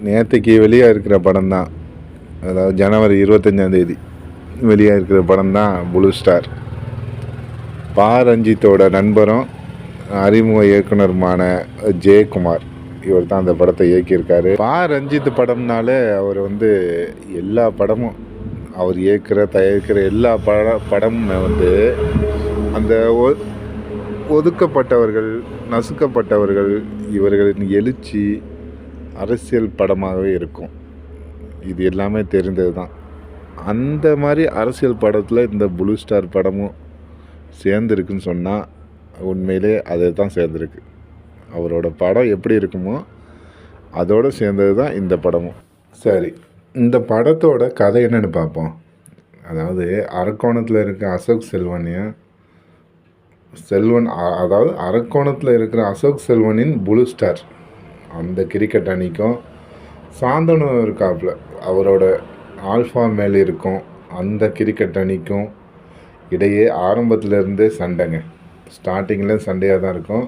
நேற்றுக்கு வெளியாக இருக்கிற படம் தான். அதாவது ஜனவரி 25ஆம் தேதி வெளியாக இருக்கிற படம் தான் ப்ளூ ஸ்டார். ரஞ்சித்தோட நண்பரும் அறிமுக இயக்குனருமான ஜெயக்குமார் இவர் தான் அந்த படத்தை இயக்கியிருக்காரு. ரஞ்சித் படம்னாலே அவர் எல்லா படமும் அவர் தயாரிக்கிற எல்லா படமும் அந்த ஒதுக்கப்பட்டவர்கள், நசுக்கப்பட்டவர்கள், இவர்களின் எழுச்சி அரசியல் படமாகவே இருக்கும். இது எல்லாமே தெரிந்தது தான். அந்த மாதிரி அரசியல் படத்தில் இந்த ப்ளூ ஸ்டார் படமும் சேர்ந்துருக்குன்னு சொன்னால் உண்மையிலே அது தான் சேர்ந்துருக்கு. அவரோட படம் எப்படி இருக்குமோ அதோடு சேர்ந்தது தான் இந்த படமும். சரி, இந்த படத்தோட கதை என்னென்னு பார்ப்போம். அதாவது அரக்கோணத்தில் இருக்க அசோக் செல்வன் அதாவது அரக்கோணத்தில் இருக்கிற அசோக் செல்வனின் ப்ளூ ஸ்டார் அந்த கிரிக்கெட் அணிக்கும் சாந்தனு இருக்காப்புல அவரோட ஆல்ஃபா மேல் இருக்கும் அந்த கிரிக்கெட் அணிக்கும் இடையே ஆரம்பத்திலேருந்தே சண்டைங்க. ஸ்டார்டிங்கில் சண்டையாக தான் இருக்கும்.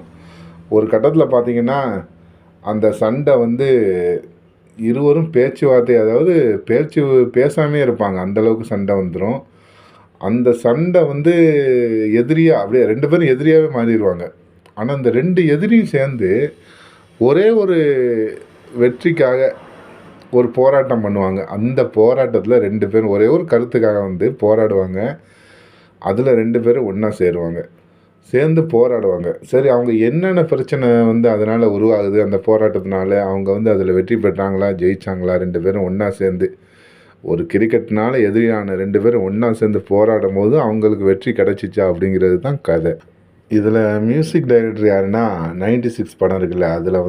ஒரு கட்டத்தில் பார்த்திங்கன்னா அந்த சண்டை இருவரும் பேச்சுவார்த்தை, அதாவது பேசாமே இருப்பாங்க. அந்தளவுக்கு சண்டை வந்துடும். அந்த சண்டை எதிரியாக அப்படியே 2 பேரும் எதிரியாகவே மாறிடுவாங்க. ஆனால் அந்த 2 எதிரியும் சேர்ந்து ஒரே ஒரு வெற்றிக்காக ஒரு போராட்டம் பண்ணுவாங்க. அந்த போராட்டத்தில் 2 பேரும் ஒரே ஒரு கருத்துக்காக போராடுவாங்க. அதில் 2 பேரும் ஒன்றா சேருவாங்க, சேர்ந்து போராடுவாங்க. சரி, அவங்க என்னென்ன பிரச்சனை அதனால் உருவாகுது, அந்த போராட்டத்தினால அவங்க அதில் வெற்றி பெற்றாங்களா, ஜெயித்தாங்களா, 2 பேரும் ஒன்றா சேர்ந்து ஒரு கிரிக்கெட்னால எதிரியான 2 பேரும் ஒன்றா சேர்ந்து போராடும் போது அவங்களுக்கு வெற்றி கிடச்சிச்சா அப்படிங்கிறது தான் கதை. இதில் மியூசிக் டைரக்டர் யாருன்னா 96 படம் இருக்குல்ல, அதில்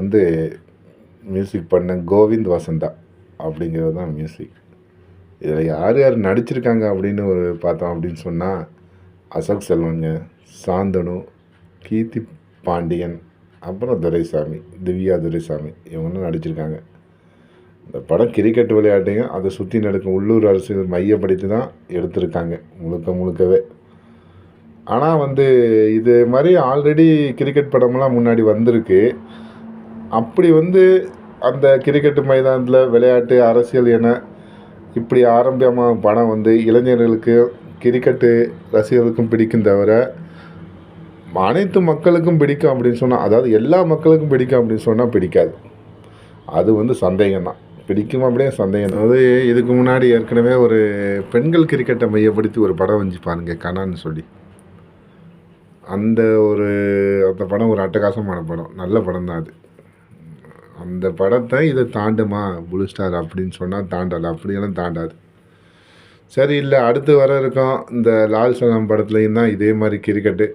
மியூசிக் பண்ண கோவிந்த் வசந்தா அப்படிங்கிறது தான் மியூசிக். இதில் யார் யார் நடிச்சிருக்காங்க அப்படின்னு பார்த்தோம் அப்படின்னு சொன்னால் அசோக் செல்வங்க, சாந்தனு, கீர்த்தி பாண்டியன், அப்புறம் திவ்யா துரைசாமி இவங்களும் நடிச்சிருக்காங்க. இந்த படம் கிரிக்கெட் விளையாட்டையும் அதை சுற்றி நடக்கும் உள்ளூர் அரசியல் மையப்படுத்தி தான் எடுத்திருக்காங்க முழுக்கவே. ஆனால் இது மாதிரி ஆல்ரெடி கிரிக்கெட் படமெல்லாம் முன்னாடி வந்திருக்கு. அப்படி அந்த கிரிக்கெட்டு மைதானத்தில் விளையாட்டு அரசியல் என இப்படி ஆரம்பமாக படம் இளைஞர்களுக்கு கிரிக்கெட்டு ரசிகர்களுக்கும் பிடிக்கும் தவிர அனைத்து மக்களுக்கும் பிடிக்கும் அப்படின்னு சொன்னால், அதாவது எல்லா மக்களுக்கும் பிடிக்கும் அப்படின்னு சொன்னால் பிடிக்காது. அது சந்தேகம்தான். பிடிக்கும் அப்படியே சந்தேகம். அதாவது இதுக்கு முன்னாடி ஏற்கனவே ஒரு பெண்கள் கிரிக்கெட்டை மையப்படுத்தி ஒரு படம் வந்துச்சு பாருங்கள், கனான்னு சொல்லி. அந்த படம் ஒரு அட்டகாசமான படம், நல்ல படம் தான் அது. அந்த படத்தை இதை தாண்டுமா ப்ளூ ஸ்டார் அப்படின்னு சொன்னால் தாண்டாது, அப்படியெல்லாம் தாண்டாது. சரி, இல்லை அடுத்து வர இருக்கோம் இந்த லால் சலாம் படத்துலையும் தான் இதே மாதிரி கிரிக்கெட்டு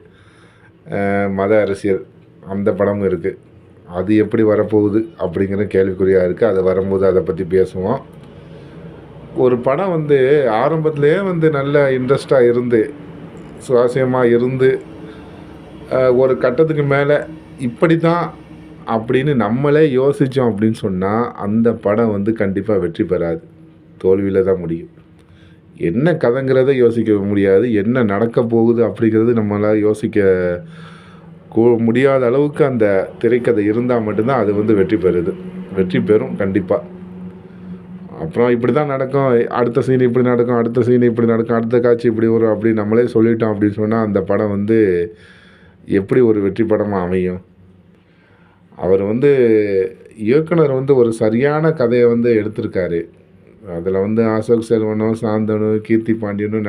மத அரசியல் அந்த படமும் இருக்குது. அது எப்படி வரப்போகுது அப்படிங்கிற கேள்விக்குறியாக இருக்குது. அது வரும்போது அதை பற்றி பேசுவோம். ஒரு படம் ஆரம்பத்திலே நல்ல இன்ட்ரெஸ்டாக இருந்து சுவாரஸ்யமாக இருந்து ஒரு கட்டத்துக்கு மேலே இப்படி தான் அப்படின்னு நம்மளே யோசித்தோம் அப்படின்னு சொன்னால் அந்த படம் கண்டிப்பாக வெற்றி பெறாது, தோல்வியில் தான் முடியும். என்ன கதைங்கிறத யோசிக்க முடியாது, என்ன நடக்க போகுது அப்படிங்கிறது நம்மளால் யோசிக்க முடியாத அளவுக்கு அந்த திரைக்கதை இருந்தால் மட்டும்தான் அது வெற்றி பெறும் கண்டிப்பாக. அப்புறம் இப்படி தான் நடக்கும், அடுத்த சீன் இப்படி நடக்கும், அடுத்த சீன் இப்படி நடக்கும், அடுத்த காட்சி இப்படி வரும் அப்படி நம்மளே சொல்லிட்டோம் அப்படின்னு சொன்னால் அந்த படம் எப்படி ஒரு வெற்றி படமாக அமையும்? அவர் இயக்குனர் ஒரு சரியான கதையை எடுத்திருக்காரு. அதில் அசோக் செல்வனும் சாந்தனும் கீர்த்தி பாண்டியனும்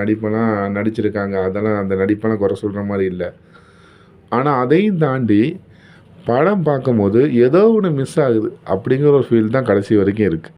நடிச்சிருக்காங்க. அதெல்லாம் அந்த நடிப்பெல்லாம் குறை சொல்கிற மாதிரி இல்லை. ஆனால் அதையும் தாண்டி படம் பார்க்கும்போது ஏதோ ஒன்று மிஸ் ஆகுது அப்படிங்கிற ஒரு ஃபீல் தான் கடைசி வரைக்கும் இருக்குது.